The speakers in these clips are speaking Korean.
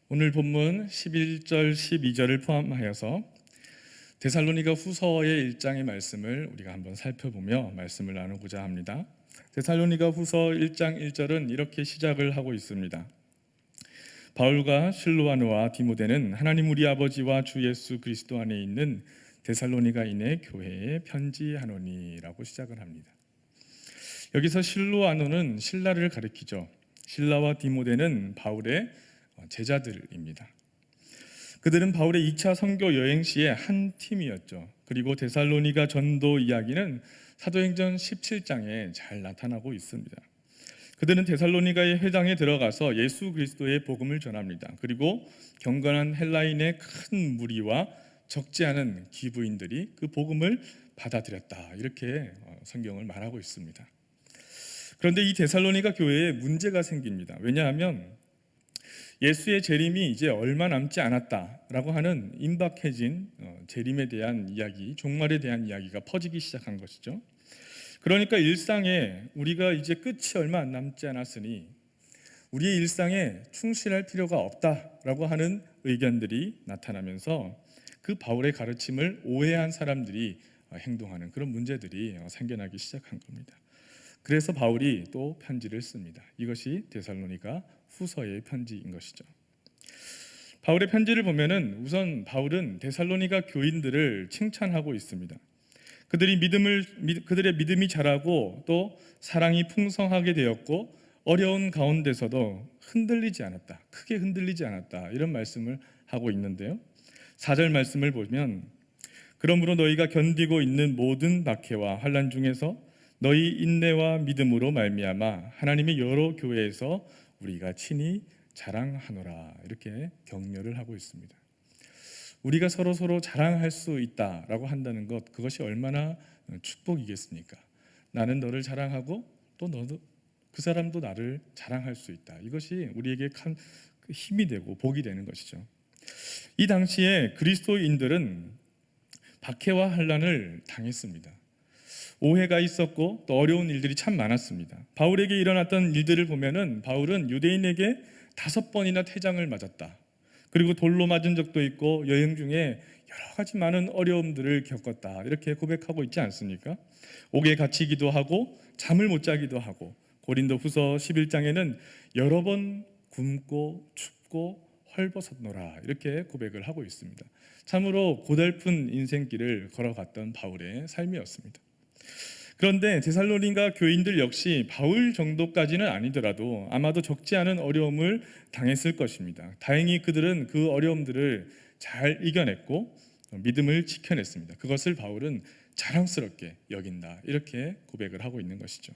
오늘 본문 11절, 12절을 포함하여서 데살로니가 후서의 1장의 말씀을 우리가 한번 살펴보며 말씀을 나누고자 합니다. 데살로니가 후서 1장 1절은 이렇게 시작을 하고 있습니다. 바울과 실로아노와 디모데는 하나님 우리 아버지와 주 예수 그리스도 안에 있는 데살로니가인의 교회에 편지하노니라고 시작을 합니다. 여기서 실로아노는 신라를 가리키죠. 신라와 디모데는 바울의 제자들입니다. 그들은 바울의 2차 선교 여행 시의 한 팀이었죠. 그리고 데살로니가 전도 이야기는 사도행전 17장에 잘 나타나고 있습니다. 그들은 데살로니가의 회당에 들어가서 예수 그리스도의 복음을 전합니다. 그리고 경건한 헬라인의 큰 무리와 적지 않은 기부인들이 그 복음을 받아들였다, 이렇게 성경을 말하고 있습니다. 그런데 이 데살로니가 교회에 문제가 생깁니다. 왜냐하면 예수의 재림이 이제 얼마 남지 않았다라고 하는 임박해진 재림에 대한 이야기, 종말에 대한 이야기가 퍼지기 시작한 것이죠. 그러니까 일상에 우리가 이제 끝이 얼마 안 남지 않았으니 우리의 일상에 충실할 필요가 없다라고 하는 의견들이 나타나면서 그 바울의 가르침을 오해한 사람들이 행동하는 그런 문제들이 생겨나기 시작한 겁니다. 그래서 바울이 또 편지를 씁니다. 이것이 데살로니가 후서의 편지인 것이죠. 바울의 편지를 보면은 우선 바울은 데살로니가 교인들을 칭찬하고 있습니다. 그들의 믿음이 자라고 또 사랑이 풍성하게 되었고 어려운 가운데서도 흔들리지 않았다, 크게 흔들리지 않았다, 이런 말씀을 하고 있는데요. 4절 말씀을 보면 그러므로 너희가 견디고 있는 모든 박해와 환난 중에서 너희 인내와 믿음으로 말미암아 하나님의 여러 교회에서 우리가 친히 자랑하노라, 이렇게 격려를 하고 있습니다. 우리가 서로 자랑할 수 있다라고 한다는 것, 그것이 얼마나 축복이겠습니까? 나는 너를 자랑하고 또 너도, 그 사람도 나를 자랑할 수 있다. 이것이 우리에게 큰 힘이 되고 복이 되는 것이죠. 이 당시에 그리스도인들은 박해와 환난을 당했습니다. 오해가 있었고 또 어려운 일들이 참 많았습니다. 바울에게 일어났던 일들을 보면은 바울은 유대인에게 5번이나 태장을 맞았다, 그리고 돌로 맞은 적도 있고 여행 중에 여러 가지 많은 어려움들을 겪었다, 이렇게 고백하고 있지 않습니까? 옥에 갇히기도 하고 잠을 못 자기도 하고 고린도 후서 11장에는 여러 번 굶고 춥고 헐벗었노라, 이렇게 고백을 하고 있습니다. 참으로 고달픈 인생길을 걸어갔던 바울의 삶이었습니다. 그런데 데살로니가 교인들 역시 바울 정도까지는 아니더라도 아마도 적지 않은 어려움을 당했을 것입니다. 다행히 그들은 그 어려움들을 잘 이겨냈고 믿음을 지켜냈습니다. 그것을 바울은 자랑스럽게 여긴다, 이렇게 고백을 하고 있는 것이죠.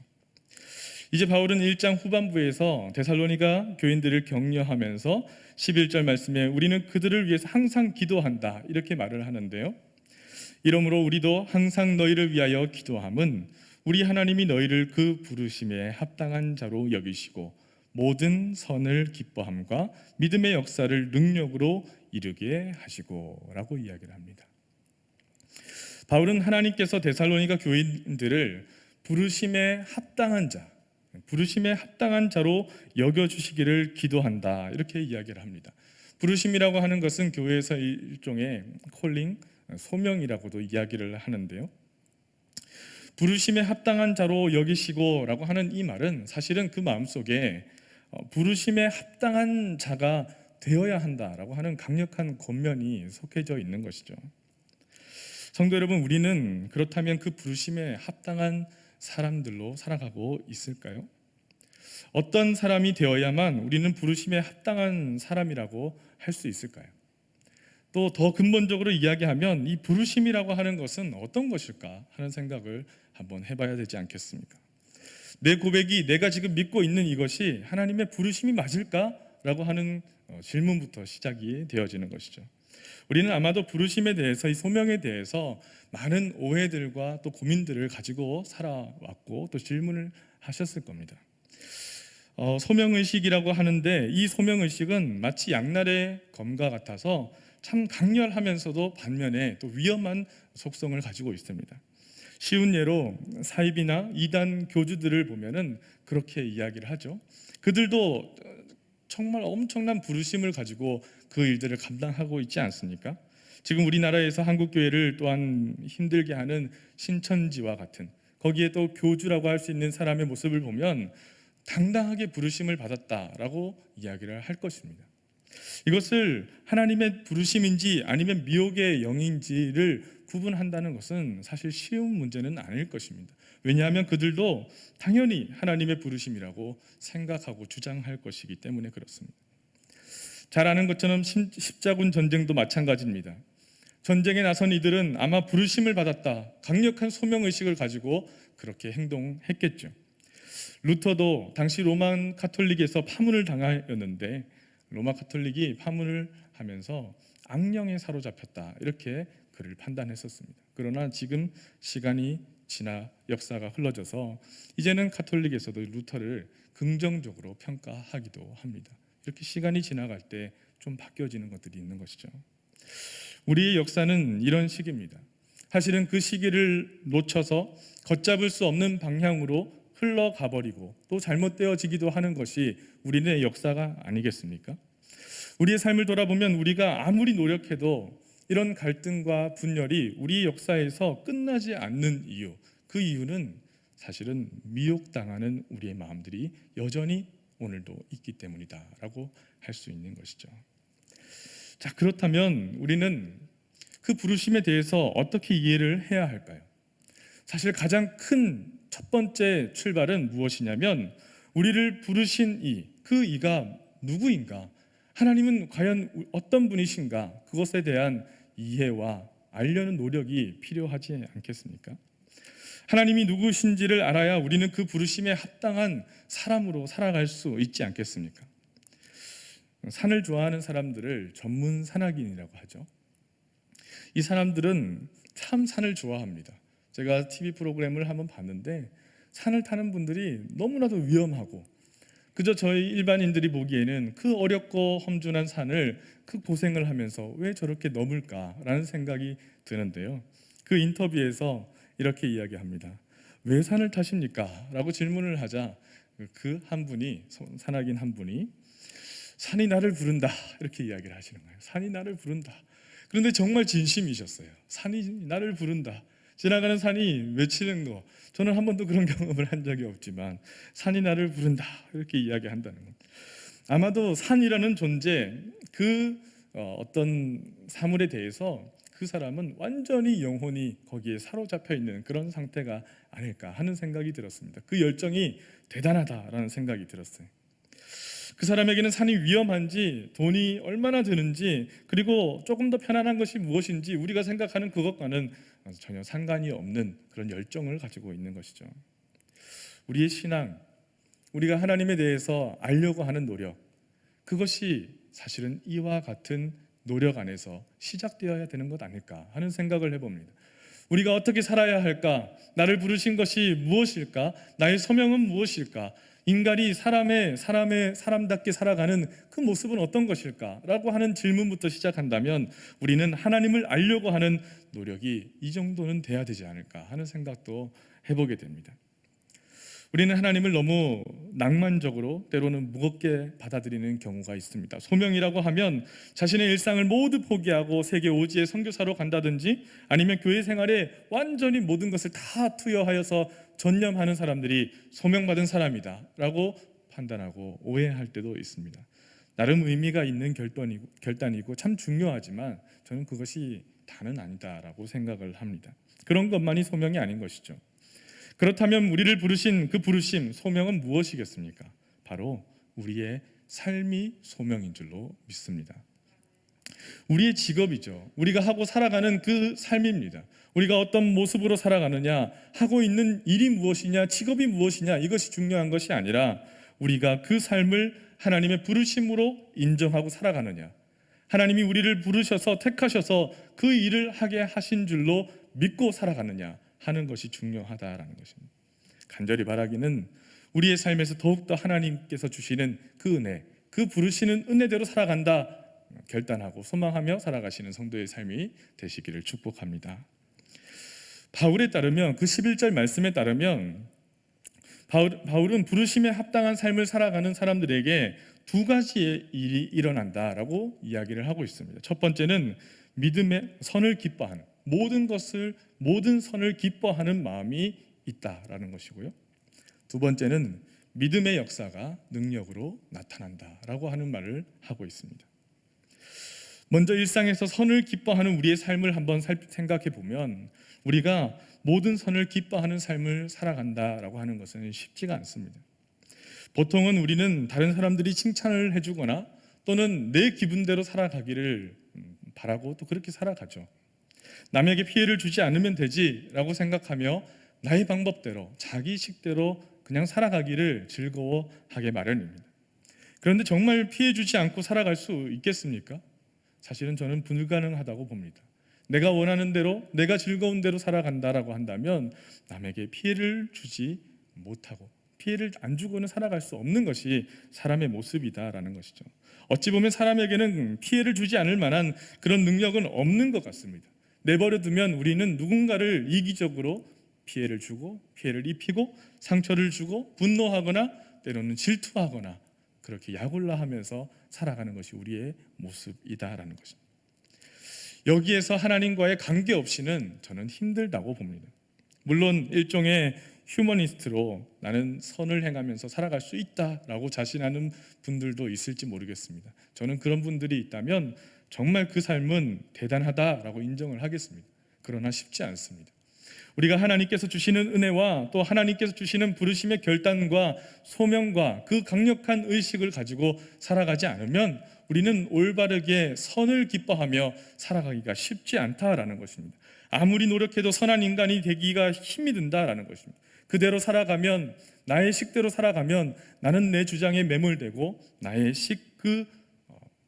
이제 바울은 1장 후반부에서 데살로니가 교인들을 격려하면서 11절 말씀에 우리는 그들을 위해서 항상 기도한다, 이렇게 말을 하는데요. 이러므로 우리도 항상 너희를 위하여 기도함은 우리 하나님이 너희를 그 부르심에 합당한 자로 여기시고 모든 선을 기뻐함과 믿음의 역사를 능력으로 이루게 하시고 라고 이야기를 합니다. 바울은 하나님께서 데살로니가 교인들을 부르심에 합당한 자, 부르심에 합당한 자로 여겨주시기를 기도한다, 이렇게 이야기를 합니다. 부르심이라고 하는 것은 교회에서 일종의 콜링, 소명이라고도 이야기를 하는데요. 부르심에 합당한 자로 여기시고 라고 하는 이 말은 사실은 그 마음속에 부르심에 합당한 자가 되어야 한다라고 하는 강력한 권면이 속해져 있는 것이죠. 성도 여러분, 우리는 그렇다면 그 부르심에 합당한 사람들로 살아가고 있을까요? 어떤 사람이 되어야만 우리는 부르심에 합당한 사람이라고 할 수 있을까요? 또 더 근본적으로 이야기하면 이 부르심이라고 하는 것은 어떤 것일까 하는 생각을 한번 해봐야 되지 않겠습니까? 내 고백이, 내가 지금 믿고 있는 이것이 하나님의 부르심이 맞을까라고 하는 질문부터 시작이 되어지는 것이죠. 우리는 아마도 부르심에 대해서, 이 소명에 대해서 많은 오해들과 또 고민들을 가지고 살아왔고 또 질문을 하셨을 겁니다. 소명의식이라고 하는데 이 소명의식은 마치 양날의 검과 같아서 참 강렬하면서도 반면에 또 위험한 속성을 가지고 있습니다. 쉬운 예로 사입이나 이단 교주들을 보면은 그렇게 이야기를 하죠. 그들도 정말 엄청난 부르심을 가지고 그 일들을 감당하고 있지 않습니까? 지금 우리나라에서 한국교회를 또한 힘들게 하는 신천지와 같은, 거기에 또 교주라고 할 수 있는 사람의 모습을 보면 당당하게 부르심을 받았다라고 이야기를 할 것입니다. 이것을 하나님의 부르심인지 아니면 미혹의 영인지를 구분한다는 것은 사실 쉬운 문제는 아닐 것입니다. 왜냐하면 그들도 당연히 하나님의 부르심이라고 생각하고 주장할 것이기 때문에 그렇습니다. 잘 아는 것처럼 십자군 전쟁도 마찬가지입니다. 전쟁에 나선 이들은 아마 부르심을 받았다, 강력한 소명의식을 가지고 그렇게 행동했겠죠. 루터도 당시 로마 카톨릭에서 파문을 당하였는데 로마 카톨릭이 파문을 하면서 악령에 사로잡혔다, 이렇게 그를 판단했었습니다. 그러나 지금 시간이 지나 역사가 흘러져서 이제는 카톨릭에서도 루터를 긍정적으로 평가하기도 합니다. 이렇게 시간이 지나갈 때 좀 바뀌어지는 것들이 있는 것이죠. 우리의 역사는 이런 시기입니다. 사실은 그 시기를 놓쳐서 걷잡을 수 없는 방향으로 흘러가 버리고 또 잘못되어지기도 하는 것이 우리의 역사가 아니겠습니까? 우리의 삶을 돌아보면 우리가 아무리 노력해도 이런 갈등과 분열이 우리 역사에서 끝나지 않는 이유, 그 이유는 사실은 미혹당하는 우리의 마음들이 여전히 오늘도 있기 때문이다라고 할 수 있는 것이죠. 자, 그렇다면 우리는 그 부르심에 대해서 어떻게 이해를 해야 할까요? 사실 가장 큰 첫 번째 출발은 무엇이냐면 우리를 부르신 그 이가 누구인가? 하나님은 과연 어떤 분이신가? 그것에 대한 이해와 알려는 노력이 필요하지 않겠습니까? 하나님이 누구신지를 알아야 우리는 그 부르심에 합당한 사람으로 살아갈 수 있지 않겠습니까? 산을 좋아하는 사람들을 전문 산악인이라고 하죠. 이 사람들은 참 산을 좋아합니다. 제가 TV 프로그램을 한번 봤는데 산을 타는 분들이 너무나도 위험하고 그저 저희 일반인들이 보기에는 그 어렵고 험준한 산을 그 고생을 하면서 왜 저렇게 넘을까라는 생각이 드는데요. 그 인터뷰에서 이렇게 이야기합니다. 왜 산을 타십니까? 라고 질문을 하자 그 한 분이, 산악인 한 분이 산이 나를 부른다, 이렇게 이야기를 하시는 거예요. 산이 나를 부른다. 그런데 정말 진심이셨어요. 산이 나를 부른다. 지나가는 산이 외치는 거, 저는 한 번도 그런 경험을 한 적이 없지만 산이 나를 부른다, 이렇게 이야기한다는 겁니다. 아마도 산이라는 존재, 그 어떤 사물에 대해서 그 사람은 완전히 영혼이 거기에 사로잡혀 있는 그런 상태가 아닐까 하는 생각이 들었습니다. 그 열정이 대단하다라는 생각이 들었어요. 그 사람에게는 산이 위험한지, 돈이 얼마나 드는지, 그리고 조금 더 편안한 것이 무엇인지 우리가 생각하는 그것과는 전혀 상관이 없는 그런 열정을 가지고 있는 것이죠. 우리의 신앙, 우리가 하나님에 대해서 알려고 하는 노력, 그것이 사실은 이와 같은 노력 안에서 시작되어야 되는 것 아닐까 하는 생각을 해봅니다. 우리가 어떻게 살아야 할까? 나를 부르신 것이 무엇일까? 나의 소명은 무엇일까? 인간이 사람답게 살아가는 그 모습은 어떤 것일까? 라고 하는 질문부터 시작한다면 우리는 하나님을 알려고 하는 노력이 이 정도는 돼야 되지 않을까 하는 생각도 해보게 됩니다. 우리는 하나님을 너무 낭만적으로 때로는 무겁게 받아들이는 경우가 있습니다. 소명이라고 하면 자신의 일상을 모두 포기하고 세계 오지의 선교사로 간다든지 아니면 교회 생활에 완전히 모든 것을 다 투여하여서 전념하는 사람들이 소명받은 사람이다 라고 판단하고 오해할 때도 있습니다. 나름 의미가 있는 결단이고 참 중요하지만 저는 그것이 다는 아니다라고 생각을 합니다. 그런 것만이 소명이 아닌 것이죠. 그렇다면 우리를 부르신 그 부르심, 소명은 무엇이겠습니까? 바로 우리의 삶이 소명인 줄로 믿습니다. 우리의 직업이죠. 우리가 하고 살아가는 그 삶입니다. 우리가 어떤 모습으로 살아가느냐, 하고 있는 일이 무엇이냐, 직업이 무엇이냐, 이것이 중요한 것이 아니라 우리가 그 삶을 하나님의 부르심으로 인정하고 살아가느냐, 하나님이 우리를 부르셔서 택하셔서 그 일을 하게 하신 줄로 믿고 살아가느냐 하는 것이 중요하다라는 것입니다. 간절히 바라기는 우리의 삶에서 더욱더 하나님께서 주시는 그 은혜, 그 부르시는 은혜대로 살아간다 결단하고 소망하며 살아가시는 성도의 삶이 되시기를 축복합니다. 바울에 따르면 그 11절 말씀에 따르면 바울은 부르심에 합당한 삶을 살아가는 사람들에게 두 가지의 일이 일어난다라고 이야기를 하고 있습니다. 첫 번째는 믿음의 선을 기뻐하는, 모든 선을 기뻐하는 마음이 있다라는 것이고요. 두 번째는 믿음의 역사가 능력으로 나타난다라고 하는 말을 하고 있습니다. 먼저 일상에서 선을 기뻐하는 우리의 삶을 한번 생각해 보면, 우리가 모든 선을 기뻐하는 삶을 살아간다라고 하는 것은 쉽지가 않습니다. 보통은 우리는 다른 사람들이 칭찬을 해주거나 또는 내 기분대로 살아가기를 바라고 또 그렇게 살아가죠. 남에게 피해를 주지 않으면 되지라고 생각하며 나의 방법대로, 자기 식대로 그냥 살아가기를 즐거워하게 마련입니다. 그런데 정말 피해 주지 않고 살아갈 수 있겠습니까? 사실은 저는 불가능하다고 봅니다. 내가 원하는 대로, 내가 즐거운 대로 살아간다라고 한다면 남에게 피해를 주지 못하고, 피해를 안 주고는 살아갈 수 없는 것이 사람의 모습이다라는 것이죠. 어찌 보면 사람에게는 피해를 주지 않을 만한 그런 능력은 없는 것 같습니다. 내버려 두면 우리는 누군가를 이기적으로 피해를 주고, 피해를 입히고, 상처를 주고, 분노하거나 때로는 질투하거나 그렇게 약올라하면서 살아가는 것이 우리의 모습이다라는 것입니다. 여기에서 하나님과의 관계 없이는 저는 힘들다고 봅니다. 물론 일종의 휴머니스트로 나는 선을 행하면서 살아갈 수 있다라고 자신하는 분들도 있을지 모르겠습니다. 저는 그런 분들이 있다면 정말 그 삶은 대단하다라고 인정을 하겠습니다. 그러나 쉽지 않습니다. 우리가 하나님께서 주시는 은혜와 또 하나님께서 주시는 부르심의 결단과 소명과 그 강력한 의식을 가지고 살아가지 않으면 우리는 올바르게 선을 기뻐하며 살아가기가 쉽지 않다라는 것입니다. 아무리 노력해도 선한 인간이 되기가 힘이 든다라는 것입니다. 그대로 살아가면, 나의 식대로 살아가면 나는 내 주장에 매몰되고 나의 그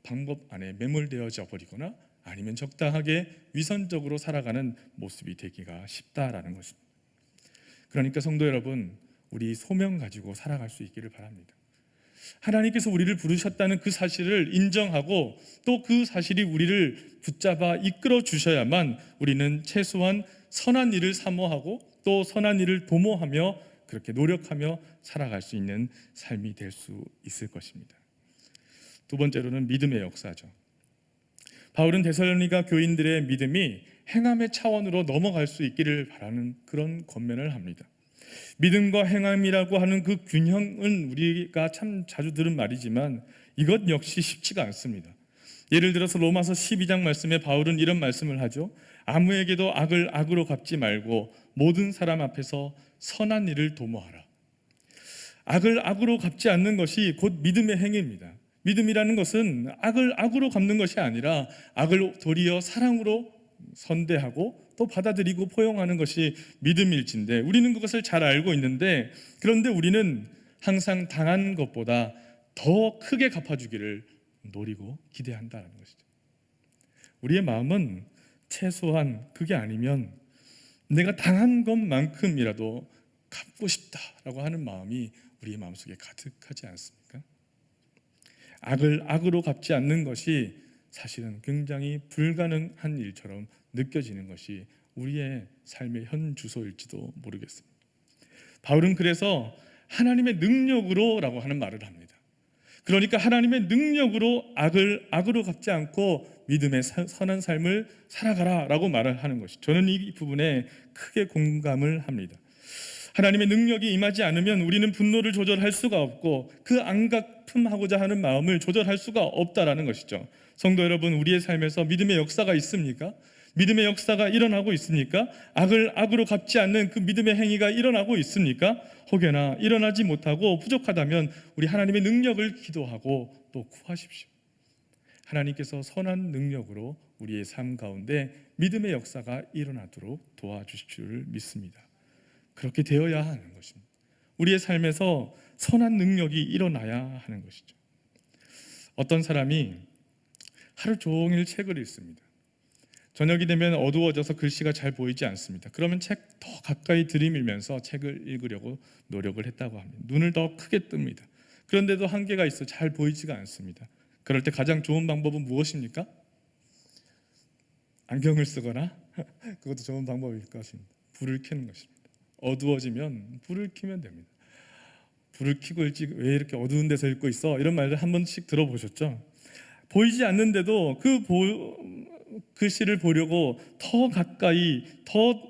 방법 안에 매몰되어져 버리거나 아니면 적당하게 위선적으로 살아가는 모습이 되기가 쉽다라는 것입니다. 그러니까 성도 여러분, 우리 소명 가지고 살아갈 수 있기를 바랍니다. 하나님께서 우리를 부르셨다는 그 사실을 인정하고 또 그 사실이 우리를 붙잡아 이끌어 주셔야만 우리는 최소한 선한 일을 사모하고 또 선한 일을 도모하며 그렇게 노력하며 살아갈 수 있는 삶이 될 수 있을 것입니다. 두 번째로는 믿음의 역사죠. 바울은 데살로니가 교인들의 믿음이 행함의 차원으로 넘어갈 수 있기를 바라는 그런 권면을 합니다. 믿음과 행함이라고 하는 그 균형은 우리가 참 자주 들은 말이지만 이것 역시 쉽지가 않습니다. 예를 들어서 로마서 12장 말씀에 바울은 이런 말씀을 하죠. 아무에게도 악을 악으로 갚지 말고 모든 사람 앞에서 선한 일을 도모하라. 악을 악으로 갚지 않는 것이 곧 믿음의 행위입니다. 믿음이라는 것은 악을 악으로 갚는 것이 아니라 악을 도리어 사랑으로 선대하고 또 받아들이고 포용하는 것이 믿음일진데, 우리는 그것을 잘 알고 있는데, 그런데 우리는 항상 당한 것보다 더 크게 갚아주기를 노리고 기대한다는 것이죠. 우리의 마음은 최소한 그게 아니면 내가 당한 것만큼이라도 갚고 싶다라고 하는 마음이 우리의 마음속에 가득하지 않습니까? 악을 악으로 갚지 않는 것이 사실은 굉장히 불가능한 일처럼 느껴지는 것이 우리의 삶의 현 주소일지도 모르겠습니다. 바울은 그래서 하나님의 능력으로라고 하는 말을 합니다. 그러니까 하나님의 능력으로 악을 악으로 갚지 않고 믿음의 선한 삶을 살아가라라고 말을 하는 것이, 저는 이 부분에 크게 공감을 합니다. 하나님의 능력이 임하지 않으면 우리는 분노를 조절할 수가 없고 그 안갚음하고자 하는 마음을 조절할 수가 없다라는 것이죠. 성도 여러분, 우리의 삶에서 믿음의 역사가 있습니까? 믿음의 역사가 일어나고 있습니까? 악을 악으로 갚지 않는 그 믿음의 행위가 일어나고 있습니까? 혹여나 일어나지 못하고 부족하다면 우리 하나님의 능력을 기도하고 또 구하십시오. 하나님께서 선한 능력으로 우리의 삶 가운데 믿음의 역사가 일어나도록 도와주실 줄 믿습니다. 그렇게 되어야 하는 것입니다. 우리의 삶에서 선한 능력이 일어나야 하는 것이죠. 어떤 사람이 하루 종일 책을 읽습니다. 저녁이 되면 어두워져서 글씨가 잘 보이지 않습니다. 그러면 책 더 가까이 들이밀면서 책을 읽으려고 노력을 했다고 합니다. 눈을 더 크게 뜹니다. 그런데도 한계가 있어 잘 보이지가 않습니다. 그럴 때 가장 좋은 방법은 무엇입니까? 안경을 쓰거나 그것도 좋은 방법일 것입니다. 불을 켜는 것입니다. 어두워지면 불을 켜면 됩니다. 불을 켜고 일찍 왜 이렇게 어두운 데서 읽고 있어? 이런 말을 한 번씩 들어보셨죠? 보이지 않는데도 글씨를 보려고 더 가까이, 더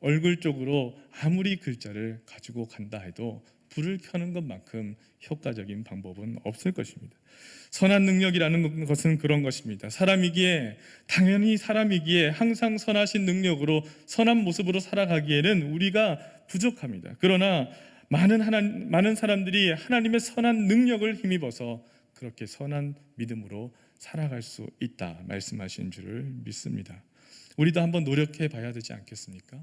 얼굴 쪽으로 아무리 글자를 가지고 간다 해도 불을 켜는 것만큼 효과적인 방법은 없을 것입니다. 선한 능력이라는 것은 그런 것입니다. 당연히 사람이기에 항상 선하신 능력으로 선한 모습으로 살아가기에는 우리가 부족합니다. 그러나 많은 사람들이 하나님의 선한 능력을 힘입어서 그렇게 선한 믿음으로 살아갈 수 있다 말씀하신 줄을 믿습니다. 우리도 한번 노력해 봐야 되지 않겠습니까?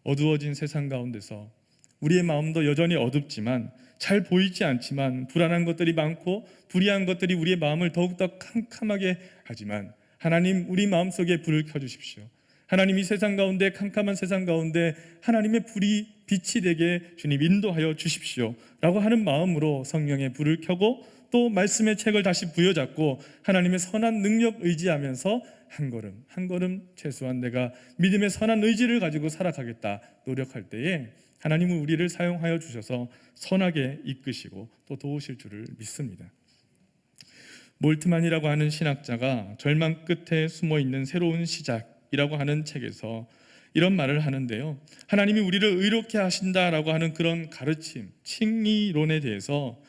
어두워진 세상 가운데서 우리의 마음도 여전히 어둡지만, 잘 보이지 않지만, 불안한 것들이 많고 불의한 것들이 우리의 마음을 더욱더 캄캄하게 하지만, 하나님, 우리 마음속에 불을 켜주십시오. 하나님이 세상 가운데, 캄캄한 세상 가운데 하나님의 빛이 되게 주님 인도하여 주십시오 라고 하는 마음으로 성령의 불을 켜고 또 말씀의 책을 다시 부여잡고 하나님의 선한 능력 의지하면서 한 걸음 한 걸음 최소한 내가 믿음의 선한 의지를 가지고 살아가겠다 노력할 때에 하나님은 우리를 사용하여 주셔서 선하게 이끄시고 또 도우실 줄을 믿습니다. 몰트만이라고 하는 신학자가 절망 끝에 숨어있는 새로운 시작이라고 하는 책에서 이런 말을 하는데요, 하나님이 우리를 의롭게 하신다라고 하는 그런 가르침, 칭의론에 대해서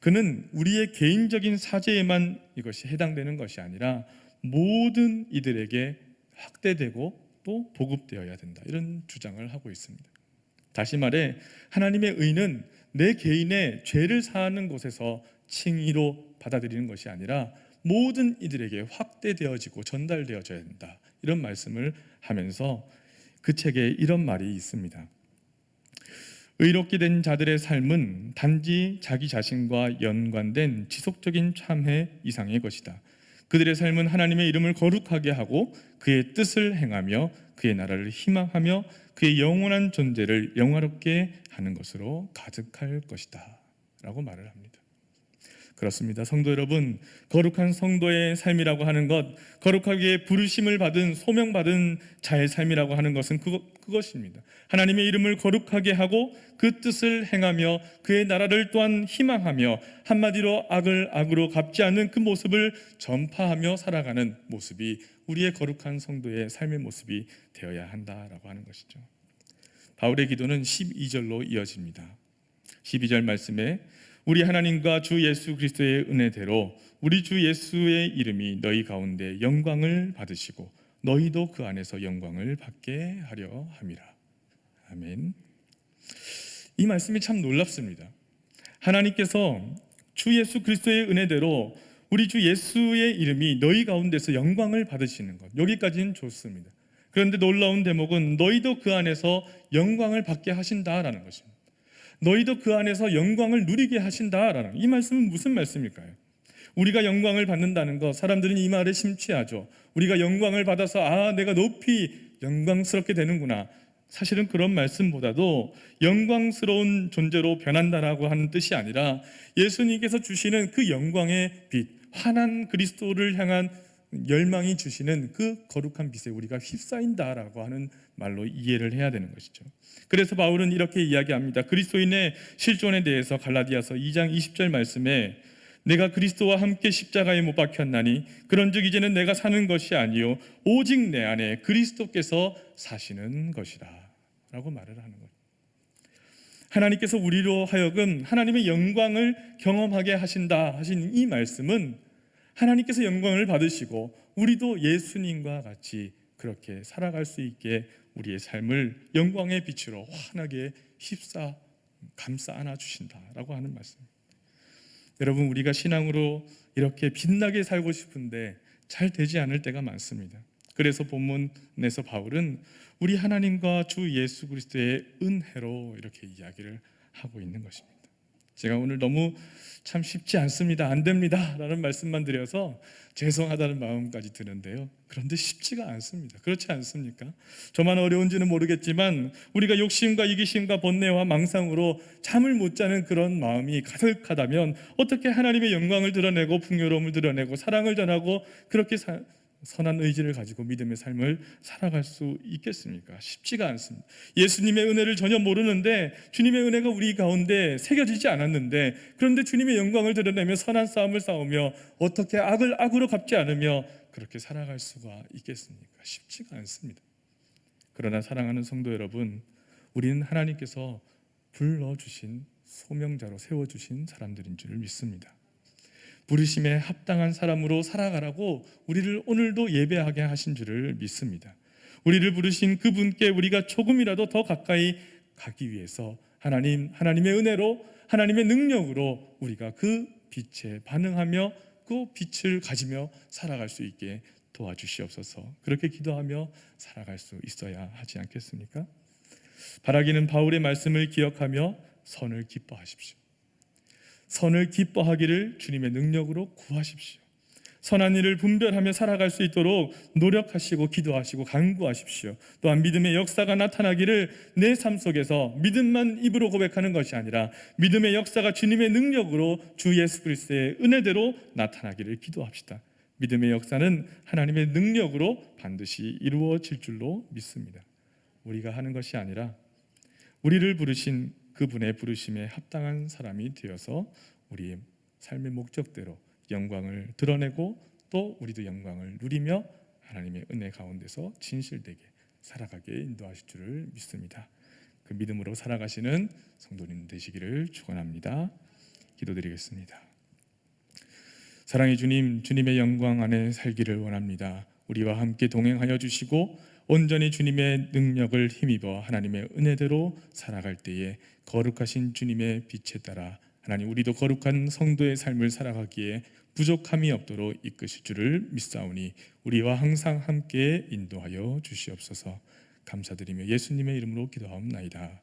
그는 우리의 개인적인 사죄에만 이것이 해당되는 것이 아니라 모든 이들에게 확대되고 또 보급되어야 된다, 이런 주장을 하고 있습니다. 다시 말해 하나님의 의는 내 개인의 죄를 사하는 곳에서 칭의로 받아들이는 것이 아니라 모든 이들에게 확대되어지고 전달되어져야 된다, 이런 말씀을 하면서 그 책에 이런 말이 있습니다. 의롭게 된 자들의 삶은 단지 자기 자신과 연관된 지속적인 참회 이상의 것이다. 그들의 삶은 하나님의 이름을 거룩하게 하고 그의 뜻을 행하며 그의 나라를 희망하며 그의 영원한 존재를 영화롭게 하는 것으로 가득할 것이다 라고 말을 합니다. 그렇습니다. 성도 여러분, 거룩한 성도의 삶이라고 하는 것, 거룩하게 부르심을 받은 소명받은 자의 삶이라고 하는 것은 그것입니다. 하나님의 이름을 거룩하게 하고 그 뜻을 행하며 그의 나라를 또한 희망하며, 한마디로 악을 악으로 갚지 않는 그 모습을 전파하며 살아가는 모습이 우리의 거룩한 성도의 삶의 모습이 되어야 한다라고 하는 것이죠. 바울의 기도는 12절로 이어집니다. 12절 말씀에 우리 하나님과 주 예수 그리스도의 은혜대로 우리 주 예수의 이름이 너희 가운데 영광을 받으시고 너희도 그 안에서 영광을 받게 하려 함이라. 아멘. 이 말씀이 참 놀랍습니다. 하나님께서 주 예수 그리스도의 은혜대로 우리 주 예수의 이름이 너희 가운데서 영광을 받으시는 것, 여기까지는 좋습니다. 그런데 놀라운 대목은 너희도 그 안에서 영광을 받게 하신다라는 것입니다. 너희도 그 안에서 영광을 누리게 하신다라는, 이 말씀은 무슨 말씀일까요? 우리가 영광을 받는다는 것, 사람들은 이 말에 심취하죠. 우리가 영광을 받아서 내가 높이 영광스럽게 되는구나. 사실은 그런 말씀보다도 영광스러운 존재로 변한다라고 하는 뜻이 아니라 예수님께서 주시는 그 영광의 빛, 환한 그리스도를 향한 열망이 주시는 그 거룩한 빛에 우리가 휩싸인다라고 하는 말로 이해를 해야 되는 것이죠. 그래서 바울은 이렇게 이야기합니다. 그리스도인의 실존에 대해서 갈라디아서 2장 20절 말씀에 내가 그리스도와 함께 십자가에 못 박혔나니 그런즉 이제는 내가 사는 것이 아니요 오직 내 안에 그리스도께서 사시는 것이라 라고 말을 하는 거예요. 하나님께서 우리로 하여금 하나님의 영광을 경험하게 하신다 하신 이 말씀은 하나님께서 영광을 받으시고 우리도 예수님과 같이 그렇게 살아갈 수 있게 우리의 삶을 영광의 빛으로 환하게 감싸 안아 주신다라고 하는 말씀입니다. 여러분, 우리가 신앙으로 이렇게 빛나게 살고 싶은데 잘 되지 않을 때가 많습니다. 그래서 본문에서 바울은 우리 하나님과 주 예수 그리스도의 은혜로 이렇게 이야기를 하고 있는 것입니다. 제가 오늘 너무 참 쉽지 않습니다, 안 됩니다 라는 말씀만 드려서 죄송하다는 마음까지 드는데요, 그런데 쉽지가 않습니다. 그렇지 않습니까? 저만 어려운지는 모르겠지만 우리가 욕심과 이기심과 번뇌와 망상으로 잠을 못 자는 그런 마음이 가득하다면 어떻게 하나님의 영광을 드러내고 풍요로움을 드러내고 사랑을 전하고 그렇게 선한 의지를 가지고 믿음의 삶을 살아갈 수 있겠습니까? 쉽지가 않습니다. 예수님의 은혜를 전혀 모르는데, 주님의 은혜가 우리 가운데 새겨지지 않았는데, 그런데 주님의 영광을 드러내며 선한 싸움을 싸우며 어떻게 악을 악으로 갚지 않으며 그렇게 살아갈 수가 있겠습니까? 쉽지가 않습니다. 그러나 사랑하는 성도 여러분, 우리는 하나님께서 불러주신 소명자로 세워주신 사람들인 줄 믿습니다. 부르심에 합당한 사람으로 살아가라고 우리를 오늘도 예배하게 하신 줄을 믿습니다. 우리를 부르신 그분께 우리가 조금이라도 더 가까이 가기 위해서 하나님의 은혜로, 하나님의 능력으로 우리가 그 빛에 반응하며 그 빛을 가지며 살아갈 수 있게 도와주시옵소서. 그렇게 기도하며 살아갈 수 있어야 하지 않겠습니까? 바라기는 바울의 말씀을 기억하며 선을 기뻐하십시오. 선을 기뻐하기를 주님의 능력으로 구하십시오. 선한 일을 분별하며 살아갈 수 있도록 노력하시고 기도하시고 간구하십시오. 또한 믿음의 역사가 나타나기를 내 삶 속에서 믿음만 입으로 고백하는 것이 아니라 믿음의 역사가 주님의 능력으로 주 예수 그리스도의 은혜대로 나타나기를 기도합시다. 믿음의 역사는 하나님의 능력으로 반드시 이루어질 줄로 믿습니다. 우리가 하는 것이 아니라 우리를 부르신 그분의 부르심에 합당한 사람이 되어서 우리의 삶의 목적대로 영광을 드러내고 또 우리도 영광을 누리며 하나님의 은혜 가운데서 진실되게 살아가게 인도하실 줄을 믿습니다. 그 믿음으로 살아가시는 성도님 되시기를 축원합니다. 기도드리겠습니다. 사랑의 주님, 주님의 영광 안에 살기를 원합니다. 우리와 함께 동행하여 주시고 온전히 주님의 능력을 힘입어 하나님의 은혜대로 살아갈 때에 거룩하신 주님의 빛에 따라 하나님 우리도 거룩한 성도의 삶을 살아가기에 부족함이 없도록 이끄실 줄을 믿사오니 우리와 항상 함께 인도하여 주시옵소서. 감사드리며 예수님의 이름으로 기도하옵나이다.